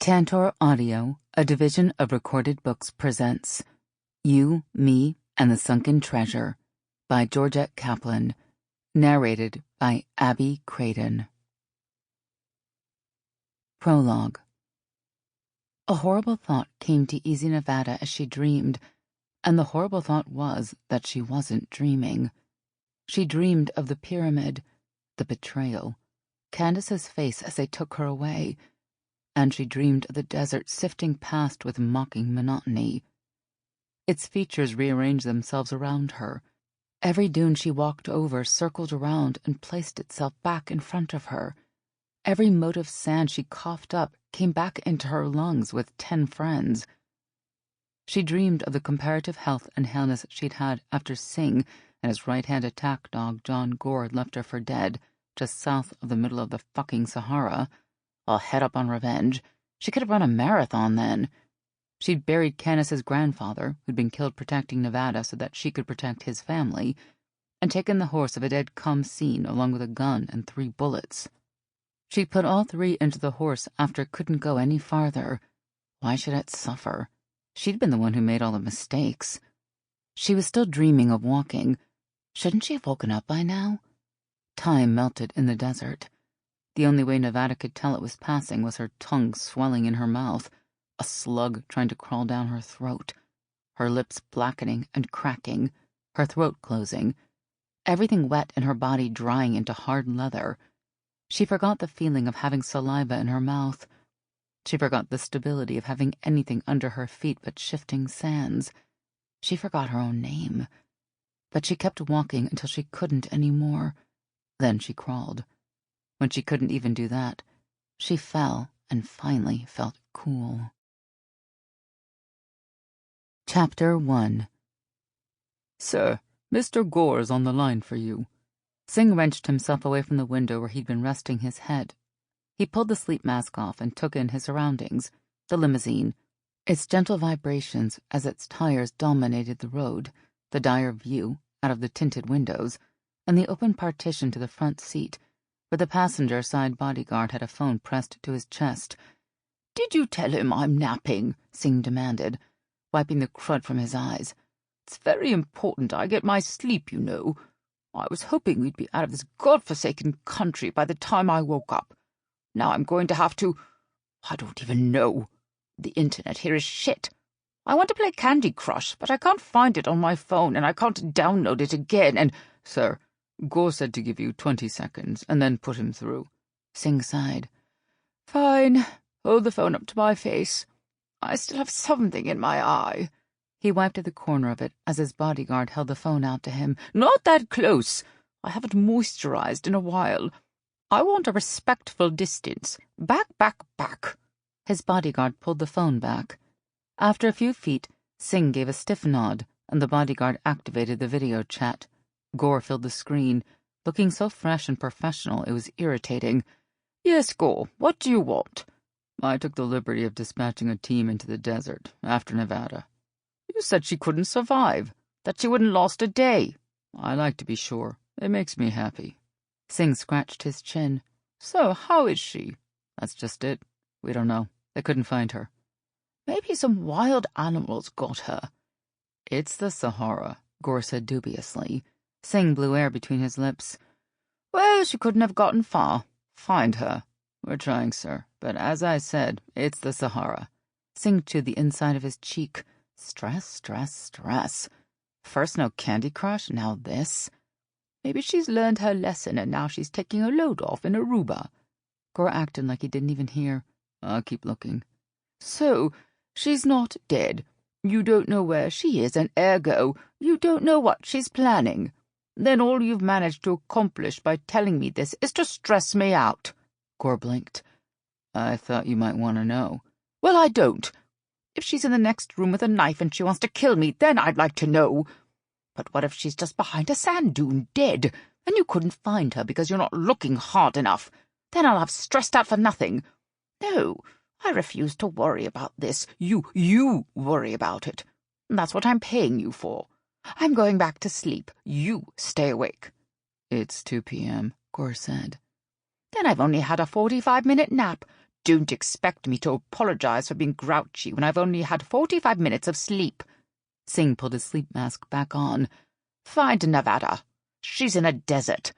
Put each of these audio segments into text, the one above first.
Tantor Audio, a division of Recorded Books, presents You, Me, and the Sunken Treasure by Georgette Kaplan, narrated by Abby Craden. Prologue. A horrible thought came to Easy Nevada as she dreamed, and the horrible thought was that she wasn't dreaming. She dreamed of the pyramid, the betrayal, Candice's face as they took her away, and she dreamed of the desert sifting past with mocking monotony. Its features rearranged themselves around her. Every dune she walked over circled around and placed itself back in front of her. Every mote of sand she coughed up came back into her lungs with 10 friends. She dreamed of the comparative health and haleness she'd had after Singh and his right-hand attack dog John Gore had left her for dead, just south of the middle of the fucking Sahara. All head up on revenge. She could have run a marathon then. She'd buried Candice's grandfather, who'd been killed protecting Nevada so that she could protect his family, and taken the horse of a dead Scene along with a gun and 3 bullets. She'd put all 3 into the horse after it couldn't go any farther. Why should it suffer? She'd been the one who made all the mistakes. She was still dreaming of walking. Shouldn't she have woken up by now? Time melted in the desert. The only way Nevada could tell it was passing was her tongue swelling in her mouth, a slug trying to crawl down her throat, her lips blackening and cracking, her throat closing, everything wet in her body drying into hard leather. She forgot the feeling of having saliva in her mouth. She forgot the stability of having anything under her feet but shifting sands. She forgot her own name. But she kept walking until she couldn't any more. Then she crawled. When she couldn't even do that, she fell and finally felt cool. Chapter 1. Sir, Mr. Gore's on the line for you. Singh wrenched himself away from the window where he'd been resting his head. He pulled the sleep mask off and took in his surroundings, the limousine, its gentle vibrations as its tires dominated the road, the dire view out of the tinted windows, and the open partition to the front seat, where the passenger-side bodyguard had a phone pressed to his chest. "Did you tell him I'm napping?" Singh demanded, wiping the crud from his eyes. "It's very important I get my sleep, you know. I was hoping we'd be out of this godforsaken country by the time I woke up. Now I'm going to have to... I don't even know. The internet here is shit. I want to play Candy Crush, but I can't find it on my phone, and I can't download it again, and... Sir, Gore said to give you 20 seconds, and then put him through." Singh sighed. "Fine. Hold the phone up to my face. I still have something in my eye." He wiped at the corner of it as his bodyguard held the phone out to him. "Not that close. I haven't moisturized in a while. I want a respectful distance. Back, back, back." His bodyguard pulled the phone back. After a few feet, Singh gave a stiff nod, and the bodyguard activated the video chat. Gore filled the screen, looking so fresh and professional it was irritating. "Yes, Gore, what do you want?" "I took the liberty of dispatching a team into the desert, after Nevada." "You said she couldn't survive, that she wouldn't last a day." "I like to be sure. It makes me happy." Singh scratched his chin. "So, how is she?" "That's just it. We don't know. They couldn't find her." "Maybe some wild animals got her." "It's the Sahara," Gore said dubiously. Singh blew air between his lips. "Well, she couldn't have gotten far. Find her." "We're trying, sir, but as I said, it's the Sahara." Singh chewed the inside of his cheek. Stress, stress, stress. First no Candy Crush, now this. Maybe she's learned her lesson and now she's taking a load off in Aruba. Gore acted like he didn't even hear. "I'll keep looking." "So, she's not dead. You don't know where she is, and ergo, you don't know what she's planning. Then all you've managed to accomplish by telling me this is to stress me out." Gore blinked. "I thought you might want to know." "Well, I don't. If she's in the next room with a knife and she wants to kill me, then I'd like to know. But what if she's just behind a sand dune, dead, and you couldn't find her because you're not looking hard enough? Then I'll have stressed out for nothing. No, I refuse to worry about this. You worry about it. That's what I'm paying you for. I'm going back to sleep. You stay awake." "It's 2 p.m., Gore said. "Then I've only had a 45-minute nap. Don't expect me to apologize for being grouchy when I've only had 45 minutes of sleep. Singh pulled his sleep mask back on. Find Nevada. She's in a desert.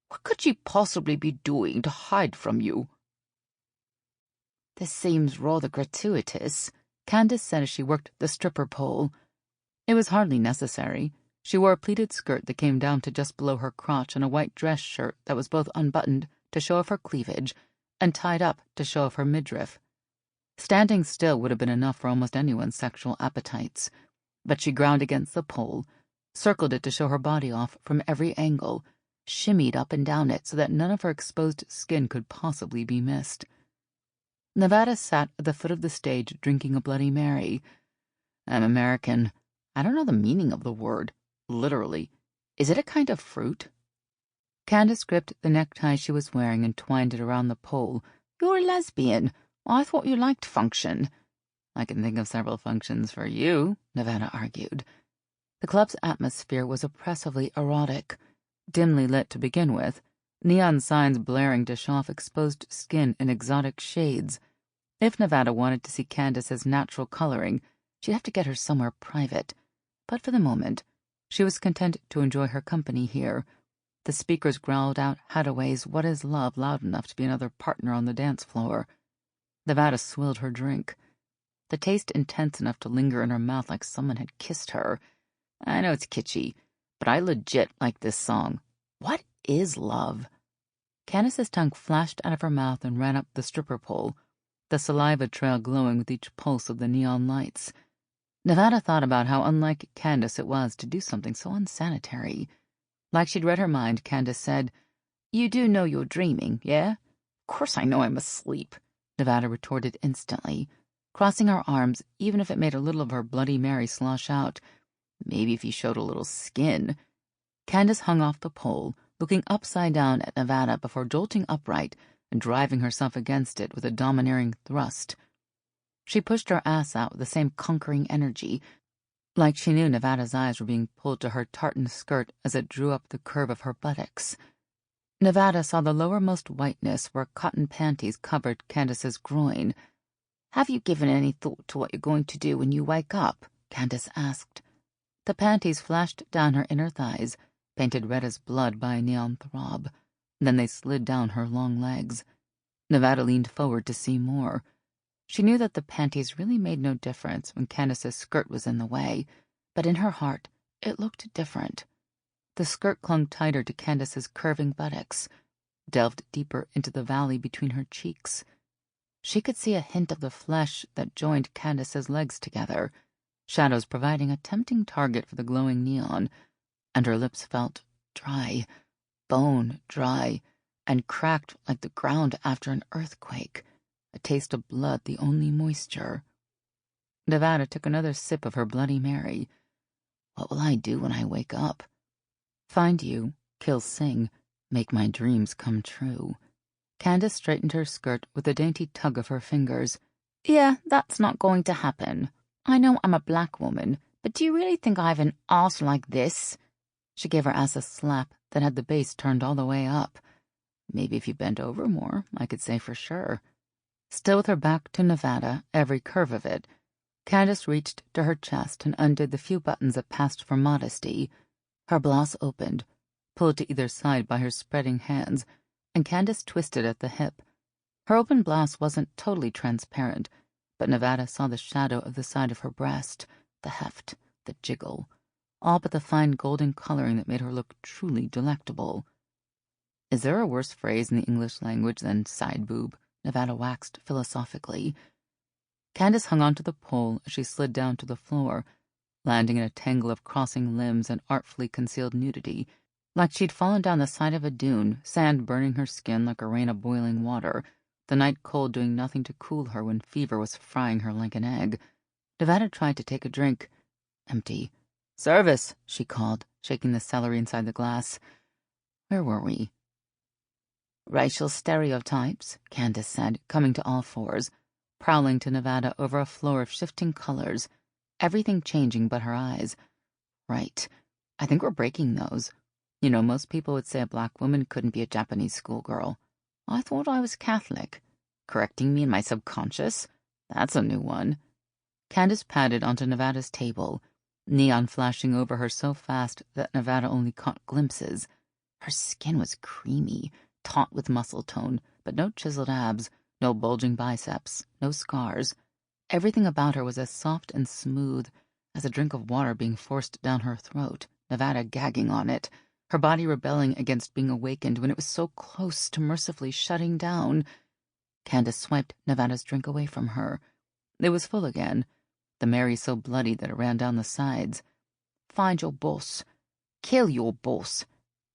What could she possibly be doing to hide from you? This seems rather gratuitous, Candice said as she worked the stripper pole. It was hardly necessary. She wore a pleated skirt that came down to just below her crotch and a white dress shirt that was both unbuttoned to show off her cleavage and tied up to show off her midriff. Standing still would have been enough for almost anyone's sexual appetites, but she ground against the pole, circled it to show her body off from every angle, shimmied up and down it so that none of her exposed skin could possibly be missed. Nevada sat at the foot of the stage drinking a Bloody Mary. I'm American. I don't know the meaning of the word. Literally. Is it a kind of fruit? Candice gripped the necktie she was wearing and twined it around the pole. You're a lesbian. I thought you liked function. I can think of several functions for you, Nevada argued. The club's atmosphere was oppressively erotic, dimly lit to begin with, neon signs blaring to show off exposed skin in exotic shades. If Nevada wanted to see Candice's natural coloring, she'd have to get her somewhere private. But for the moment, she was content to enjoy her company here. The speakers growled out Hadaway's "What is Love" loud enough to be another partner on the dance floor. Nevada swilled her drink, the taste intense enough to linger in her mouth like someone had kissed her. I know it's kitschy, but I legit like this song. What is love? Candice's tongue flashed out of her mouth and ran up the stripper pole, the saliva trail glowing with each pulse of the neon lights. Nevada thought about how unlike Candice it was to do something so unsanitary. Like she'd read her mind, Candice said, You do know you're dreaming, yeah? Of course I know I'm asleep, Nevada retorted instantly, crossing her arms even if it made a little of her Bloody Mary slosh out. Maybe if you showed a little skin. Candice hung off the pole, looking upside down at Nevada before jolting upright and driving herself against it with a domineering thrust. She pushed her ass out with the same conquering energy, like she knew Nevada's eyes were being pulled to her tartan skirt as it drew up the curve of her buttocks. Nevada saw the lowermost whiteness where cotton panties covered Candice's groin. Have you given any thought to what you're going to do when you wake up? Candice asked. The panties flashed down her inner thighs, painted red as blood by a neon throb. Then they slid down her long legs. Nevada leaned forward to see more. She knew that the panties really made no difference when Candice's skirt was in the way, but in her heart it looked different. The skirt clung tighter to Candice's curving buttocks, delved deeper into the valley between her cheeks. She could see a hint of the flesh that joined Candice's legs together, shadows providing a tempting target for the glowing neon, and her lips felt dry, bone dry, and cracked like the ground after an earthquake, a taste of blood the only moisture. Nevada took another sip of her Bloody Mary. What will I do when I wake up? Find you, kill Singh, make my dreams come true. Candice straightened her skirt with a dainty tug of her fingers. Yeah, that's not going to happen. I know I'm a black woman, but do you really think I have an arse like this? She gave her ass a slap that had the bass turned all the way up. Maybe if you bent over more, I could say for sure. Still with her back to Nevada, every curve of it, Candice reached to her chest and undid the few buttons that passed for modesty. Her blouse opened, pulled to either side by her spreading hands, and Candice twisted at the hip. Her open blouse wasn't totally transparent, but Nevada saw the shadow of the side of her breast, the heft, the jiggle, all but the fine golden coloring that made her look truly delectable. Is there a worse phrase in the English language than side boob? Nevada waxed philosophically. Candice hung onto the pole as she slid down to the floor, landing in a tangle of crossing limbs and artfully concealed nudity, like she'd fallen down the side of a dune, sand burning her skin like a rain of boiling water, the night cold doing nothing to cool her when fever was frying her like an egg. Nevada tried to take a drink. Empty. Service, she called, shaking the celery inside the glass. Where were we? Racial stereotypes, Candice said, coming to all fours, prowling to Nevada over a floor of shifting colors, everything changing but her eyes. Right. I think we're breaking those. You know, most people would say a black woman couldn't be a Japanese schoolgirl. I thought I was Catholic. Correcting me in my subconscious? That's a new one. Candice padded onto Nevada's table, neon flashing over her so fast that Nevada only caught glimpses. Her skin was creamy, taut with muscle tone, but no chiseled abs, no bulging biceps, no scars. Everything about her was as soft and smooth as a drink of water being forced down her throat, Nevada gagging on it, her body rebelling against being awakened when it was so close to mercifully shutting down. Candice swiped Nevada's drink away from her. It was full again, the Mary so bloody that it ran down the sides. Find your boss. Kill your boss.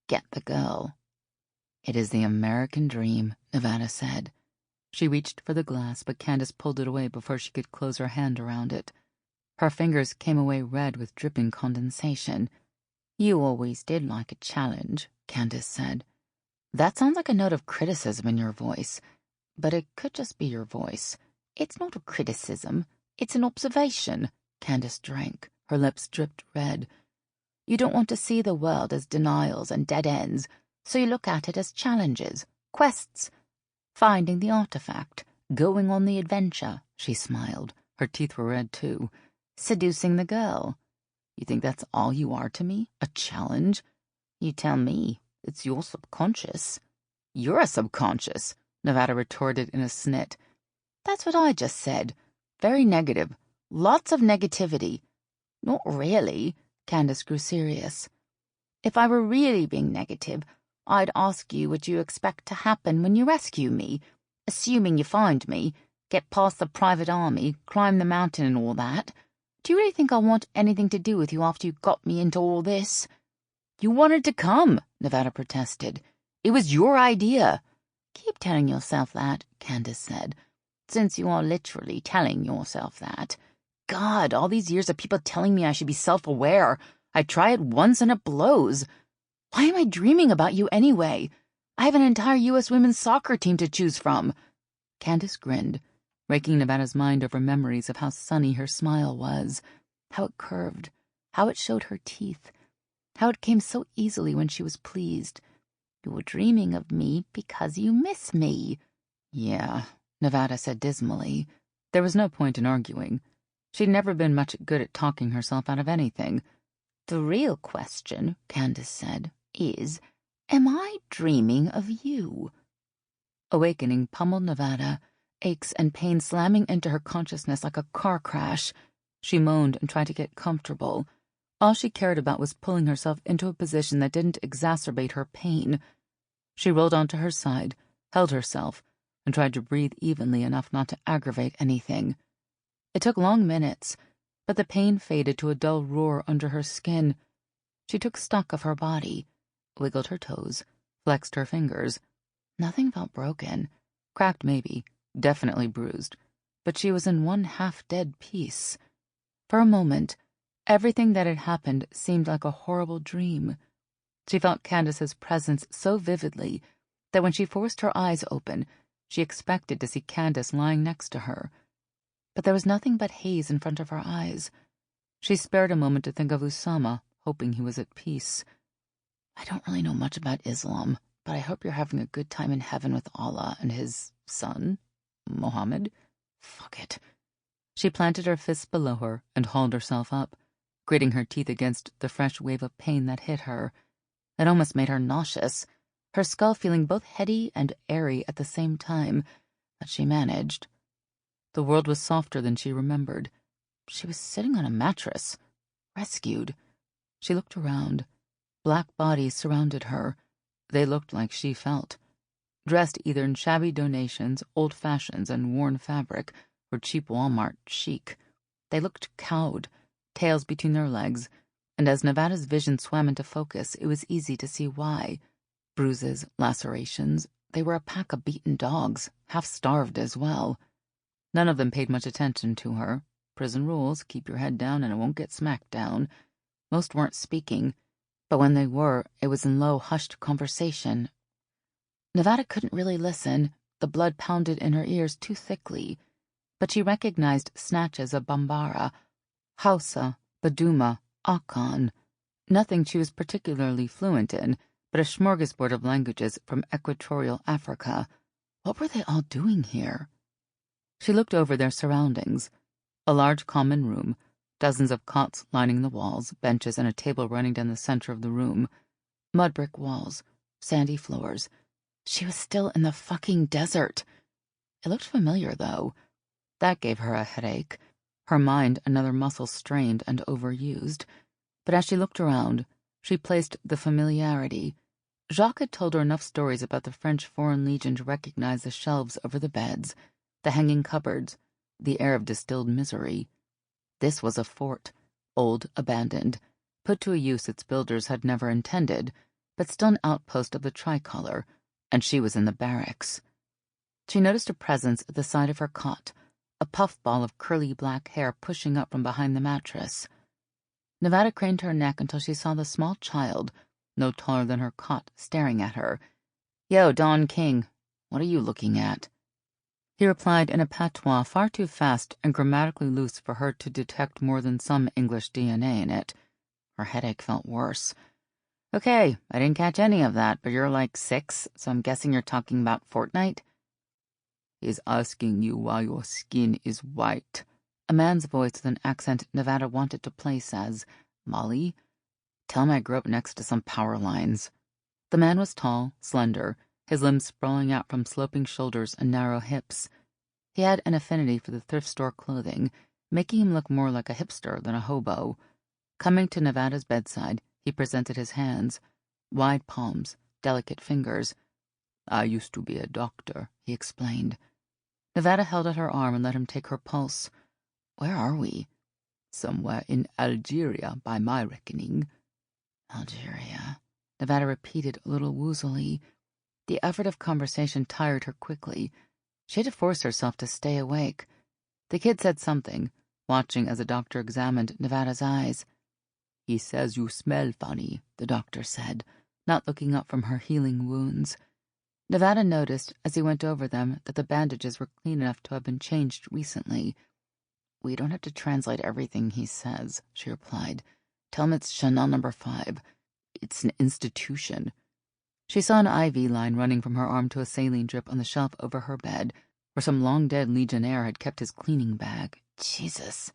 Get the girl. It is the American dream, Nevada said. She reached for the glass, but Candice pulled it away before she could close her hand around it. Her fingers came away red with dripping condensation. You always did like a challenge, Candice said. That sounds like a note of criticism in your voice, but it could just be your voice. It's not a criticism. It's an observation. Candice drank. Her lips dripped red. You don't want to see the world as denials and dead ends, so you look at it as challenges, quests. Finding the artifact, going on the adventure, she smiled. Her teeth were red, too. Seducing the girl. You think that's all you are to me? A challenge? You tell me. It's your subconscious. You're a subconscious, Nevada retorted in a snit. That's what I just said. Very negative. Lots of negativity. Not really. Candice grew serious. If I were really being negative, I'd ask you what you expect to happen when you rescue me, assuming you find me, get past the private army, climb the mountain and all that. Do you really think I want anything to do with you after you got me into all this? You wanted to come, Nevada protested. It was your idea. Keep telling yourself that, Candice said, since you are literally telling yourself that. God, all these years of people telling me I should be self-aware. I try it once and it blows. Why am I dreaming about you anyway? I have an entire U.S. women's soccer team to choose from. Candice grinned, raking Nevada's mind over memories of how sunny her smile was, how it curved, how it showed her teeth, how it came so easily when she was pleased. You're dreaming of me because you miss me. Yeah, Nevada said dismally. There was no point in arguing. She'd never been much good at talking herself out of anything. The real question, Candice said, is, am I dreaming of you? Awakening pummeled Nevada, aches and pain slamming into her consciousness like a car crash. She moaned and tried to get comfortable. All she cared about was pulling herself into a position that didn't exacerbate her pain. She rolled onto her side, held herself, and tried to breathe evenly enough not to aggravate anything. It took long minutes, but the pain faded to a dull roar under her skin. She took stock of her body, wiggled her toes, flexed her fingers. Nothing felt broken. Cracked maybe, definitely bruised, but she was in one half-dead piece. For a moment, everything that had happened seemed like a horrible dream. She felt Candice's presence so vividly that when she forced her eyes open, she expected to see Candice lying next to her. But there was nothing but haze in front of her eyes. She spared a moment to think of Usama, hoping he was at peace. I don't really know much about Islam, but I hope you're having a good time in heaven with Allah and his son, Mohammed. Fuck it. She planted her fists below her and hauled herself up, gritting her teeth against the fresh wave of pain that hit her. It almost made her nauseous, her skull feeling both heady and airy at the same time, but she managed. The world was softer than she remembered. She was sitting on a mattress, rescued. She looked around. Black bodies surrounded her. They looked like she felt. Dressed either in shabby donations, old fashions, and worn fabric, or cheap Walmart chic. They looked cowed, tails between their legs, and as Nevada's vision swam into focus, it was easy to see why. Bruises, lacerations, they were a pack of beaten dogs, half-starved as well. None of them paid much attention to her. Prison rules, keep your head down and it won't get smacked down. Most weren't speaking, but when they were, it was in low, hushed conversation. Nevada couldn't really listen. The blood pounded in her ears too thickly, but she recognized snatches of Bambara, Hausa, Baduma, Akan. Nothing she was particularly fluent in, but a smorgasbord of languages from equatorial Africa. What were they all doing here? She looked over their surroundings. A large common room, dozens of cots lining the walls, benches and a table running down the center of the room. Mud brick walls, sandy floors. She was still in the fucking desert. It looked familiar, though. That gave her a headache. Her mind another muscle strained and overused. But as she looked around, she placed the familiarity. Jacques had told her enough stories about the French Foreign Legion to recognize the shelves over the beds, the hanging cupboards, the air of distilled misery. This was a fort, old, abandoned, put to a use its builders had never intended, but still an outpost of the tricolor, and she was in the barracks. She noticed a presence at the side of her cot, a puffball of curly black hair pushing up from behind the mattress. Nevada craned her neck until she saw the small child, no taller than her cot, staring at her. "Yo, Don King, what are you looking at?" He replied in a patois far too fast and grammatically loose for her to detect more than some English DNA in it. Her headache felt worse. "Okay, I didn't catch any of that, but you're like 6, so I'm guessing you're talking about Fortnite?" "He's asking you why your skin is white." A man's voice with an accent Nevada wanted to place as, "Molly? Tell him I grew up next to some power lines." The man was tall, slender, his limbs sprawling out from sloping shoulders and narrow hips. He had an affinity for the thrift store clothing, making him look more like a hipster than a hobo. Coming to Nevada's bedside, he presented his hands, wide palms, delicate fingers. "I used to be a doctor," he explained. Nevada held out her arm and let him take her pulse. "Where are we?" "Somewhere in Algeria, by my reckoning." Algeria, Nevada repeated a little woozily. The effort of conversation tired her quickly. She had to force herself to stay awake. The kid said something, watching as the doctor examined Nevada's eyes. "He says you smell funny," the doctor said, not looking up from her healing wounds. Nevada noticed, as he went over them, that the bandages were clean enough to have been changed recently. "We don't have to translate everything he says," she replied. "Tell him it's Chanel No. 5. It's an institution." She saw an IV line running from her arm to a saline drip on the shelf over her bed, where some long-dead legionnaire had kept his cleaning bag. Jesus.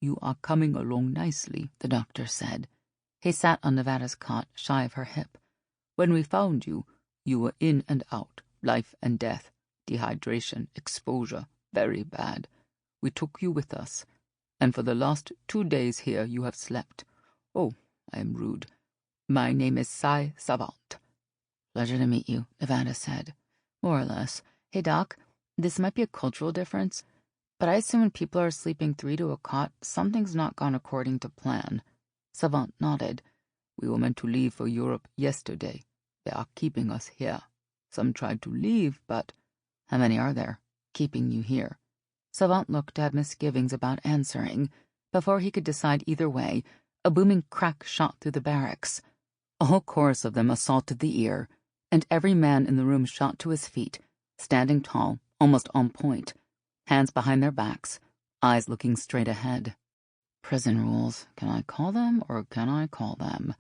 "You are coming along nicely," the doctor said. He sat on Nevada's cot, shy of her hip. "When we found you, you were in and out, life and death, dehydration, exposure, very bad. We took you with us, and for the last 2 days here you have slept. Oh, I am rude. My name is Cy Savant." "Pleasure to meet you," Nevada said. "More or less. Hey, Doc, this might be a cultural difference, but I assume when people are sleeping 3 to a cot, something's not gone according to plan." Savant nodded. "We were meant to leave for Europe yesterday. They are keeping us here. Some tried to leave, but—" "How many are there, keeping you here?" Savant looked to have misgivings about answering. Before he could decide either way, a booming crack shot through the barracks. A whole chorus of them assaulted the ear, and every man in the room shot to his feet, standing tall, almost on point, hands behind their backs, eyes looking straight ahead. Prison rules. Can I call them, or can I call them?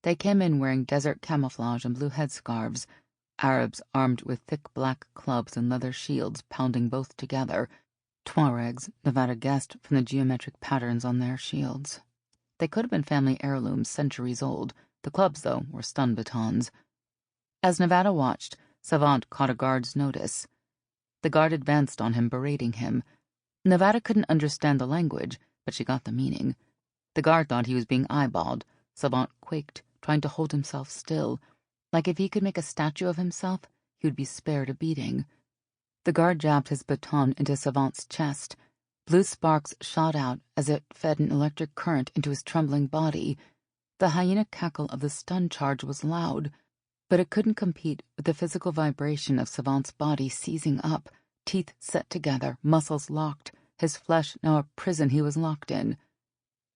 They came in wearing desert camouflage and blue headscarves, Arabs armed with thick black clubs and leather shields pounding both together, Tuaregs, Nevada guessed from the geometric patterns on their shields. They could have been family heirlooms centuries old. The clubs, though, were stun batons. As Nevada watched, Savant caught a guard's notice. The guard advanced on him, berating him. Nevada couldn't understand the language, but she got the meaning. The guard thought he was being eyeballed. Savant quaked, trying to hold himself still. Like if he could make a statue of himself, he would be spared a beating. The guard jabbed his baton into Savant's chest. Blue sparks shot out as it fed an electric current into his trembling body. The hyena cackle of the stun charge was loud, but it couldn't compete with the physical vibration of Savant's body seizing up, teeth set together, muscles locked, his flesh now a prison he was locked in.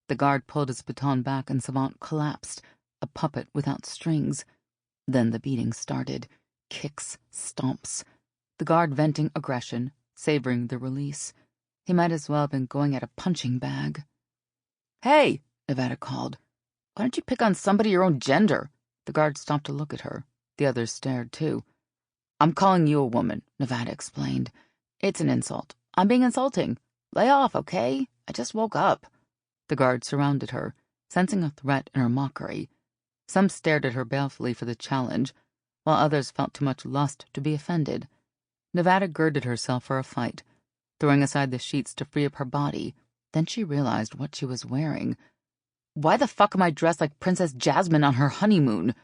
The guard pulled his baton back and Savant collapsed, a puppet without strings. Then the beating started. Kicks, stomps. The guard venting aggression, savoring the release. He might as well have been going at a punching bag. "Hey!" Nevada called. "Why don't you pick on somebody your own gender?" The guard stopped to look at her. The others stared, too. I'm calling you a woman, Nevada explained. It's an insult. I'm being insulting. Lay off, okay? I just woke up. The guards surrounded her, sensing a threat in her mockery. Some stared at her balefully for the challenge, while others felt too much lust to be offended. Nevada girded herself for a fight, throwing aside the sheets to free up her body. Then she realized what she was wearing. Why the fuck am I dressed like Princess Jasmine on her honeymoon?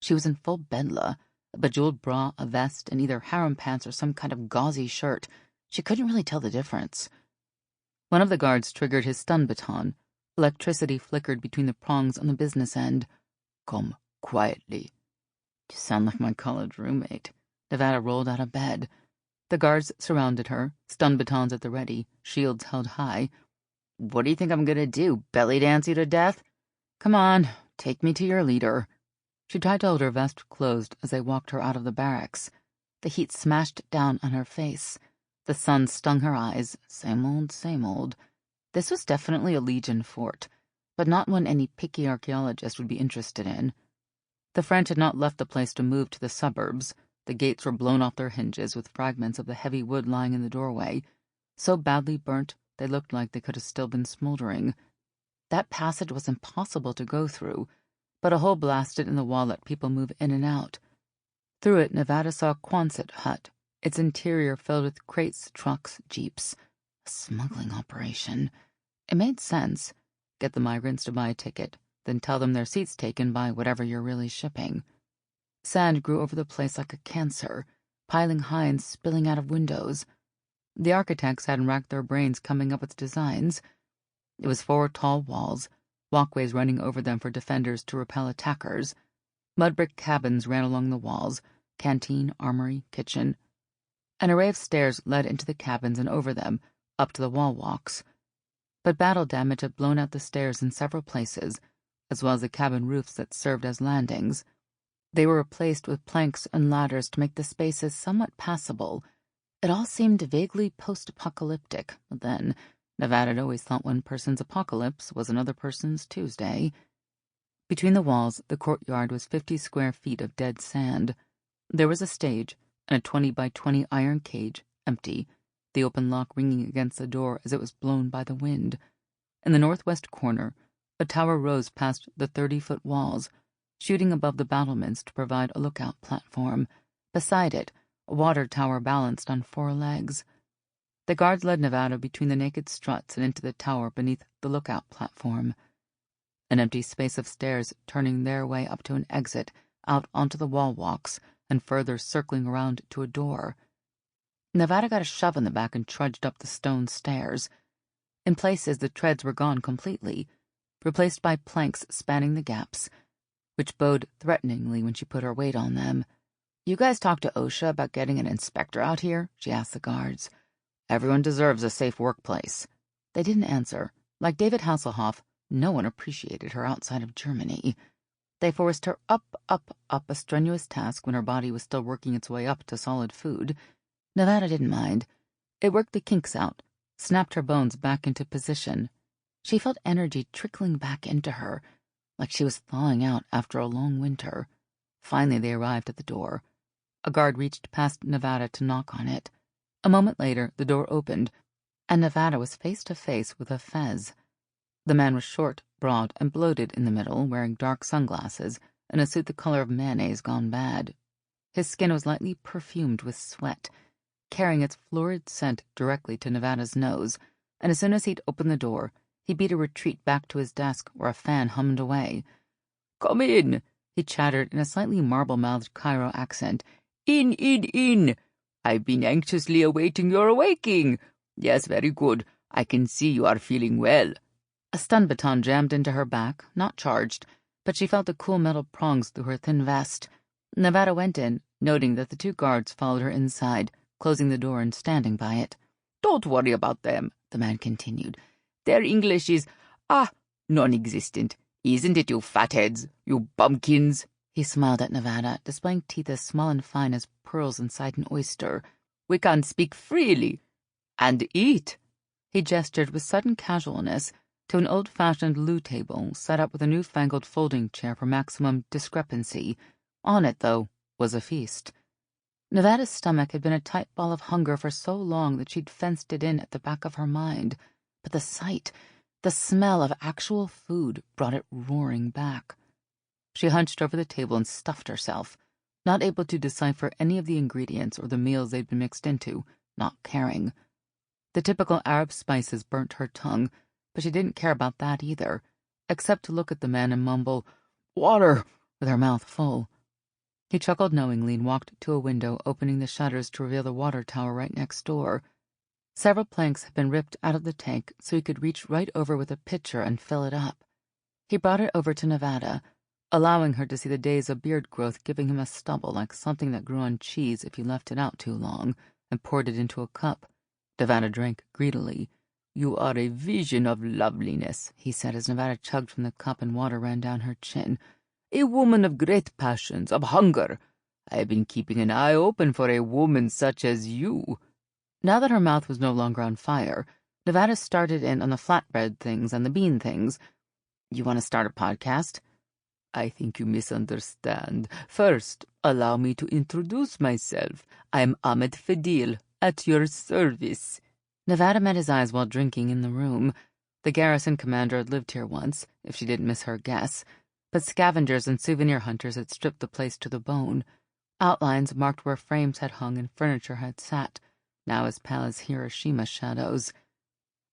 She was in full bedla, a bejeweled bra, a vest, and either harem pants or some kind of gauzy shirt. She couldn't really tell the difference. One of the guards triggered his stun baton. Electricity flickered between the prongs on the business end. Come quietly. You sound like my college roommate. Nevada rolled out of bed. The guards surrounded her, stun batons at the ready, shields held high. What do you think I'm gonna do, belly dance you to death? Come on, take me to your leader. She tried to hold her vest closed as they walked her out of the barracks. The heat smashed down on her face. The sun stung her eyes. Same old, same old. This was definitely a Legion fort, but not one any picky archaeologist would be interested in. The French had not left the place to move to the suburbs. The gates were blown off their hinges with fragments of the heavy wood lying in the doorway, so badly burnt they looked like they could have still been smoldering. That passage was impossible to go through, but a hole blasted in the wall let people move in and out. Through it, Nevada saw a Quonset hut, its interior filled with crates, trucks, jeeps. A smuggling operation. It made sense. Get the migrants to buy a ticket, then tell them their seats taken by whatever you're really shipping. Sand grew over the place like a cancer, piling high and spilling out of windows. The architects hadn't racked their brains coming up with designs. It was 4 tall walls, walkways running over them for defenders to repel attackers. Mud brick cabins ran along the walls, canteen, armory, kitchen. An array of stairs led into the cabins and over them, up to the wall walks. But battle damage had blown out the stairs in several places, as well as the cabin roofs that served as landings. They were replaced with planks and ladders to make the spaces somewhat passable. It all seemed vaguely post-apocalyptic, but then Nevada had always thought one person's apocalypse was another person's Tuesday. Between the walls, the courtyard was 50 square feet of dead sand. There was a stage and a 20 by 20 iron cage, empty, the open lock ringing against the door as it was blown by the wind. In the northwest corner, a tower rose past the 30-foot walls, shooting above the battlements to provide a lookout platform. Beside it, a water tower balanced on 4 legs. The guards led Nevada between the naked struts and into the tower beneath the lookout platform. An empty space of stairs turning their way up to an exit, out onto the wall walks, and further circling around to a door. Nevada got a shove in the back and trudged up the stone stairs. In places, the treads were gone completely, replaced by planks spanning the gaps, which bowed threateningly when she put her weight on them. You guys talked to OSHA about getting an inspector out here? She asked the guards. Everyone deserves a safe workplace. They didn't answer. Like David Hasselhoff, no one appreciated her outside of Germany. They forced her up, a strenuous task when her body was still working its way up to solid food. Nevada didn't mind. It worked the kinks out, snapped her bones back into position. She felt energy trickling back into her, like she was thawing out after a long winter. Finally, they arrived at the door. A guard reached past Nevada to knock on it. A moment later, the door opened, and Nevada was face to face with a fez. The man was short, broad, and bloated in the middle, wearing dark sunglasses and a suit the color of mayonnaise gone bad. His skin was lightly perfumed with sweat, carrying its florid scent directly to Nevada's nose, and as soon as he'd opened the door, he beat a retreat back to his desk where a fan hummed away. "Come in," he chattered in a slightly marble-mouthed Cairo accent. In. I've been anxiously awaiting your awaking. Yes, very good. I can see you are feeling well." A stun baton jammed into her back, not charged, but she felt the cool metal prongs through her thin vest. Nevada went in, noting that the 2 guards followed her inside, closing the door and standing by it. "Don't worry about them," the man continued. "Their English is, non-existent. Isn't it, you fatheads, you bumpkins?" He smiled at Nevada, displaying teeth as small and fine as pearls inside an oyster. "We can speak freely. And eat." He gestured with sudden casualness to an old-fashioned loo table set up with a newfangled folding chair for maximum discrepancy. On it, though, was a feast. Nevada's stomach had been a tight ball of hunger for so long that she'd fenced it in at the back of her mind, but the sight, the smell of actual food brought it roaring back. She hunched over the table and stuffed herself, not able to decipher any of the ingredients or the meals they'd been mixed into, not caring. The typical Arab spices burnt her tongue, but she didn't care about that either, except to look at the man and mumble, "Water," with her mouth full. He chuckled knowingly and walked to a window, opening the shutters to reveal the water tower right next door. Several planks had been ripped out of the tank so he could reach right over with a pitcher and fill it up. He brought it over to Nevada, allowing her to see the days of beard growth giving him a stubble like something that grew on cheese if you left it out too long, and poured it into a cup. Nevada drank greedily. "You are a vision of loveliness," he said as Nevada chugged from the cup and water ran down her chin. "A woman of great passions, of hunger. I have been keeping an eye open for a woman such as you." Now that her mouth was no longer on fire, Nevada started in on the flatbread things and the bean things. "You want to start a podcast?" "I think you misunderstand. First, allow me to introduce myself. I'm Ahmed Fadil, at your service." Nevada met his eyes while drinking in the room. The garrison commander had lived here once, if she didn't miss her guess, but scavengers and souvenir hunters had stripped the place to the bone. Outlines marked where frames had hung and furniture had sat, now as pale as Hiroshima shadows.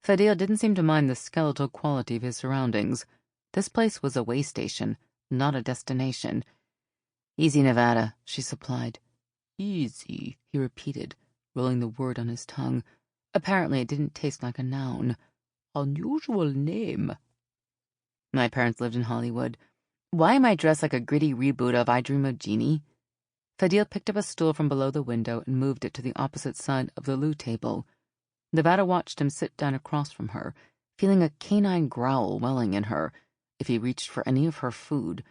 Fadil didn't seem to mind the skeletal quality of his surroundings. This place was a way station, not a destination. "Easy, Nevada," she supplied. "Easy," he repeated, rolling the word on his tongue. Apparently it didn't taste like a noun. "Unusual name." "My parents lived in Hollywood. Why am I dressed like a gritty reboot of I Dream of Jeannie?" Fadil picked up a stool from below the window and moved it to the opposite side of the loo table. Nevada watched him sit down across from her, feeling a canine growl welling in her if he reached for any of her food.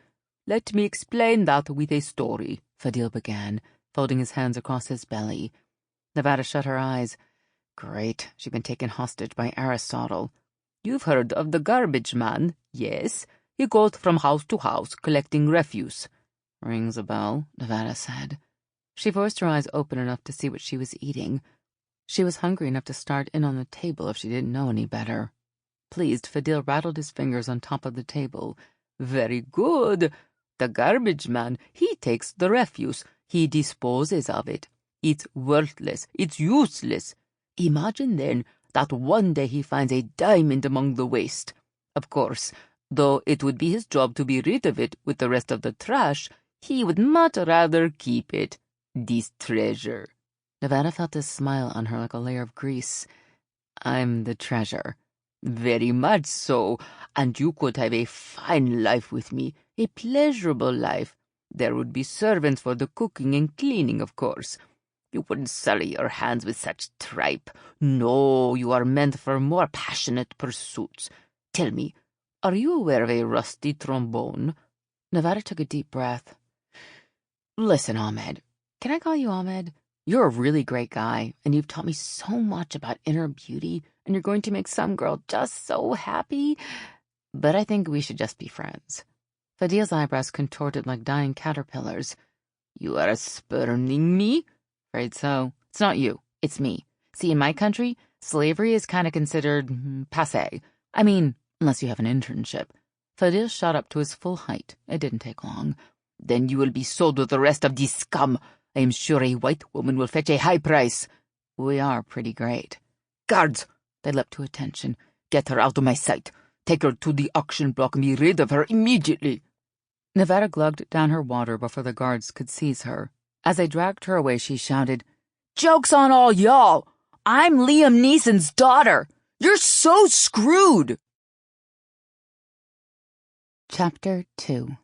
"Let me explain that with a story," Fadil began, folding his hands across his belly. Nevada shut her eyes. Great, she'd been taken hostage by Aristotle. "You've heard of the garbage man, yes? He goes from house to house collecting refuse." "Rings a bell," Nevada said. She forced her eyes open enough to see what she was eating. She was hungry enough to start in on the table if she didn't know any better. Pleased, Fadil rattled his fingers on top of the table. "Very good. The garbage man, he takes the refuse. He disposes of it. It's worthless. It's useless. Imagine then that one day he finds a diamond among the waste. Of course, though it would be his job to be rid of it with the rest of the trash, he would much rather keep it. This treasure." Nevada felt his smile on her like a layer of grease. "I'm the treasure." "Very much so, and you could have a fine life with me, a pleasurable life. There would be servants for the cooking and cleaning, of course. You wouldn't sully your hands with such tripe. No, you are meant for more passionate pursuits. Tell me, are you aware of a rusty trombone?" Nevada took a deep breath. "Listen, Ahmed. Can I call you Ahmed? You're a really great guy, and you've taught me so much about inner beauty, and you're going to make some girl just so happy. But I think we should just be friends." Fadil's eyebrows contorted like dying caterpillars. "You are spurning me?" "Afraid so. It's not you. It's me. See, in my country, slavery is kind of considered passé. I mean, unless you have an internship." Fadil shot up to his full height. It didn't take long. "Then you will be sold with the rest of this scum. I am sure a white woman will fetch a high price." "We are pretty great." "Guards!" They leapt to attention. "Get her out of my sight. Take her to the auction block and be rid of her immediately." Nevada glugged down her water before the guards could seize her. As they dragged her away, she shouted, "Joke's on all y'all! I'm Liam Neeson's daughter! You're so screwed!" Chapter 2.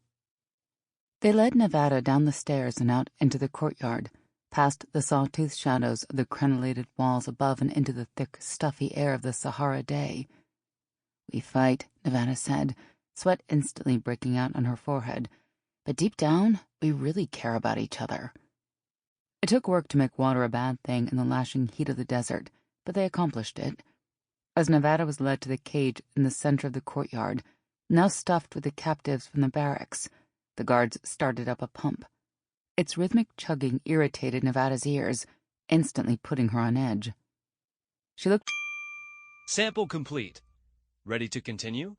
They led Nevada down the stairs and out into the courtyard, past the sawtooth shadows of the crenellated walls above and into the thick, stuffy air of the Sahara day. "We fight," Nevada said, sweat instantly breaking out on her forehead. "But deep down, we really care about each other." It took work to make water a bad thing in the lashing heat of the desert, but they accomplished it. As Nevada was led to the cage in the center of the courtyard, now stuffed with the captives from the barracks, the guards started up a pump. Its rhythmic chugging irritated Nevada's ears, instantly putting her on edge. She looked. Sample complete. Ready to continue?